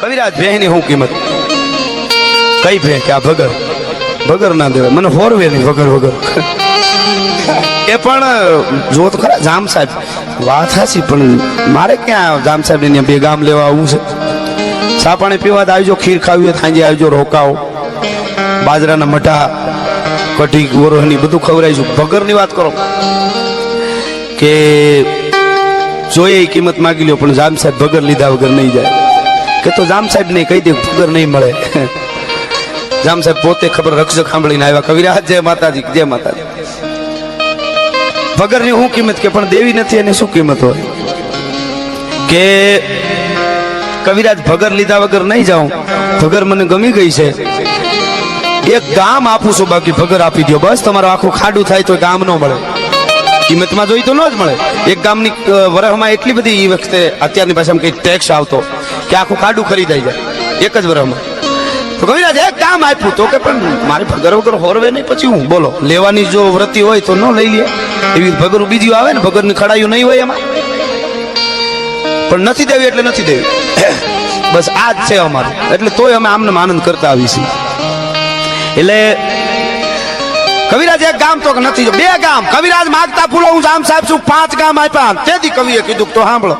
કવિરાજ ભેહની શું કિંમત? કઈ ભે કે આ ભગર ના દેવાય, મને હોરવે નહીં વગર એ પણ જો તો ખરા જામ સાહેબ વાત હાસી, પણ મારે ક્યાં જામ સાહેબ ને બે ગામ લેવા આવું છે? ચા પાણી પીવા આવજો, ખીર ખાવી હોય સાંજે આવજો, રોકાવો, બાજરાના મઠા કઢી ગોરોહની બધું ખવડાવીશું. ભગરની વાત કરો કે જોઈએ કિંમત માગી લ્યો, પણ જામ સાહેબ ભગર લીધા વગર નહીં જાય. કે તો જામ સાહેબ ને કહી દે ભગર નહીં મળે. જામ સાહેબ પોતે ખબર રક્ષક સાંભળીને આવ્યા. કવિરાજ જય માતાજી, જય માતાજી. ભગર ની શું કિંમત? કે પણ દેવી નથી એની શું કિંમત હોય? કે કવિરાજ ભગર લીધા વગર નહીં જાઉં, ભગર મને ગમી ગઈ છે, એક ગામ આપું છું, બાકી ભગર આપી દો બસ. તમારું આખું ખાડું થાય તો ગામ ન મળે, કિંમતમાં જોઈ તો ન જ મળે. એક ગામની વરહમાં એટલી બધી એ વખતે અત્યારની ભાષામાં કઈ ટેક્સ આવતો કે આખું ખાડું ખરીદાઈ જાય એક જ વરહમાં. તો કવિરાજ એક ગામ આપ્યું તો કે પણ મારી ભગર વગર હોરવે નહીં, પછી હું બોલો લેવાની જો વૃત્તિ હોય તો ન લઈ લે. એવી ભગર બીજી આવે ને, ભગરની ખડાયું નહીં હોય એમાં, પણ નથી દેવી એટલે નથી દેવી, બસ આ જ છે અમારું. એટલે તોય અમે આમને આનંદ કરતા આવી છીએ. એટલે કવિરાજ એક ગામ તો નથી, બે ગામ કવિરાજ માગતા ફૂલો હું જામ સાહેબ છું 5 ગામ આપ્યા. તેથી કવિએ કીધું તો સાંભળો,